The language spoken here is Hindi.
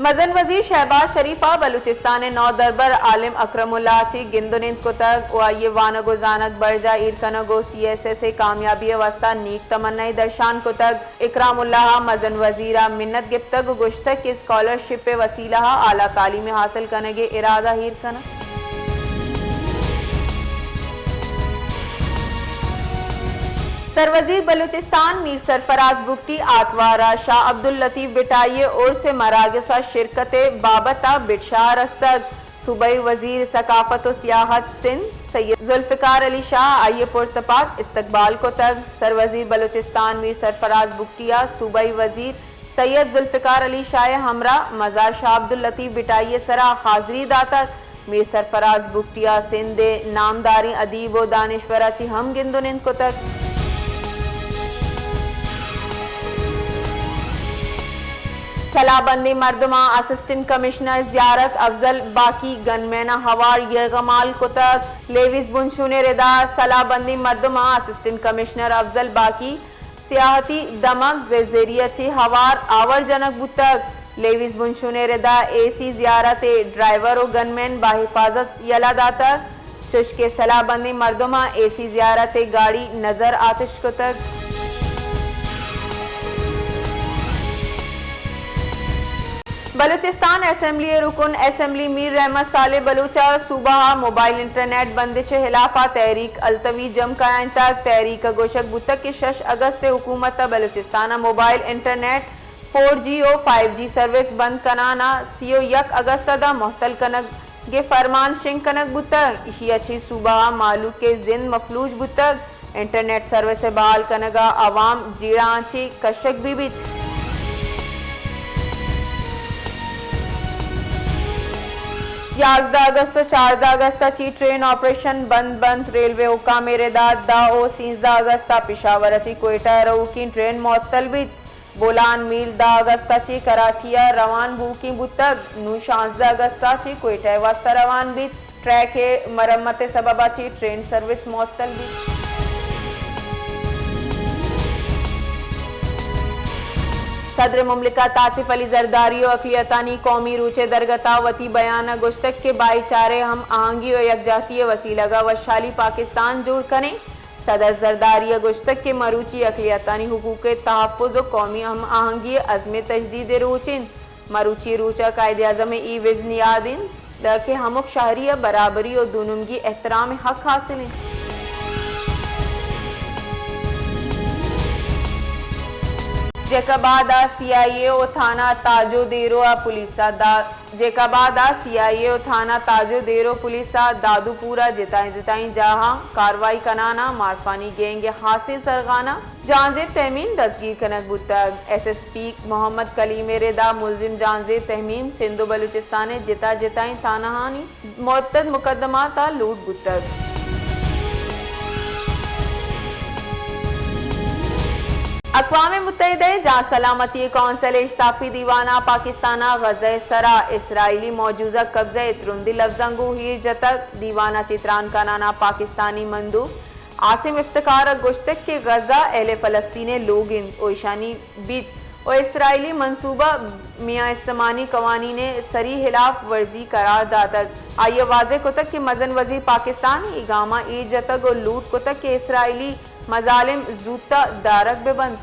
मजन वजीर शहबाज शरीफा बलूचिस्तान नौ दरबर आलिम अक्रमुल्लाह ची गिंदुनिंद कुतक वाये वानगो जानक बरजा ईरकनगो CSS कामयाबी वस्ता नीक तमन्नाई दर्शान कुतक इकरामुल्लाह मजन वजीरा मिन्नत गिफ्तग गुश्तक की स्कॉलरशिप वसीला आला तालीम हासिल करने के इरादा हीर कना। सरवजीर बलूचिस्तान मीर सरफराज बुगटी आतवारा शाह अब्दुल लतीफ बिटाइये और से मरागसा शिरकत बाबता बिटशाह रस्तक सूबाई वजीर सकाफत और सियाहत सिंध सैयद जुल्फिकार अली शाह आइए पुरतपाक इस्तकबाल को तक। सरवजीर बलूचिस्तान मीर सरफराज बुगटिया सूबाई वजीर सैयद जुल्फिकार अली शाह हमरा मजार शाह अब्दुल लतीफ बिटाइये सरा हाजरी दातक मीर सरफराज बुगटिया सिंध नामदारी अदीब व दानिश्वरा ची हम गिंदुनिंद को तक। सलाबंदी मर्दमा असिस्टेंट कमिश्नर जियारत अफजल बाकी गनमैना हवार यगमाल कुतक लेविस बुनशुने रिदा सलाबंदी मर्दमा असिस्टेंट कमिश्नर अफजल बाकी सियाहती दमक जेरिया ची हवार our Janak बुतक Levi's बुनशुने Rida AC जियारत ड्राइवर और गनमैन बाहिफाजत यला दातक चुश्के सलाबंदी मर्दमा AC जियारत गाड़ी नजर आतिश कुतक। बलूचिस्तान असेंबली रुकन असेंबली मीर रहमत साले बलूचा सूबा मोबाइल इंटरनेट बंदिश खिलाफा तहरीक अलतवी जम कायन तक तहरीक गोशक बुतक के 6 अगस्त हुकूमत बलूचिस्तान मोबाइल इंटरनेट 4G और 5G सर्विस बंद कनाना CO 1 अगस्त दा मोहतल कनक के फरमान शिंग कनक बुतक इशी अच्छी सूबा मालू के जिंद मफलूज बुतक इंटरनेट सर्विस बहाल कनगा अवाम जीरा आंची कशक भी 11 अगस्त 14 अगस्त ची ट्रेन ऑपरेशन बंद रेलवे हुकाम रेदाद दा ओ 13 अगस्त पिशावर ची कोयटा रऊ की ट्रेन मुअत्तल भी बोलान मील 10 अगस्त ची कराचिया रवान बू की बुतक नू 16 अगस्त ची कोयटा वास्ता रवान भी ट्रैक मरम्मत सबबा ची ट्रेन सर्विस मुअत्तल भी। सदर मुमलिकत आसिफ अली जरदारी और अकलियतानी कौमी रूचे दरगता वती बयान गुश्तक के भाईचारे हम आहंगी और यकजाती वसीलगा वशाली पाकिस्तान जोड़ करें। सदर जरदारी गुश्तक के मरूची अकलियतानी हुकूक तहफ़्फ़ुज़ और कौमी हम आहंगी अज़्म तजदीद रूचिन मरूची रूचा कायदे आज़म ई विजनियादिन के हमुक शहरी बराबरी और दुनुमगी एहतराम हक हासिल जेकाबाद CIA और थाना ताजो देरो पुलिसा जेकाबाद CIA और थाना ताजो देरो पुलिसा दादूपुरा जिताई जहां कार्रवाई कनाना मारफानी गेंगे हासिल सरगाना जानजेब तहमीम दस्तगीर कनक बुतक SSP मोहम्मद कलीम रेदा मुलजिम जानजेब तहमीम सिंधु बलूचिस्तान जिताई थानाहानी मुअत्तद मुकदमा ता लूट बुतक। अक़वाम मुत्तहिदा जहाँ सलामती कौंसिल इश्ताफी दीवाना पाकिस्ताना गज़ा सरा इसराइली मौजूदा कब्ज़ा इतरुंदी लफ्ज़ंगू हीर जतक दीवाना चित्रान कनाना पाकिस्तानी मंदूब आसिम इफ्तिकार गुश्तक के गज़ा अहले फ़लस्तीनी लोग ओइशानी बीत और इसराइली मनसूबा मियाँ इस्तेमानी कवानी ने सरी हिलाफ वर्जी करार दातक आइए वाज़े कुतक के मजन वजीर पाकिस्तान इगामा ईद जतक और लूट कुतक के इसराइली मजालिम जूता दारक बेबंद।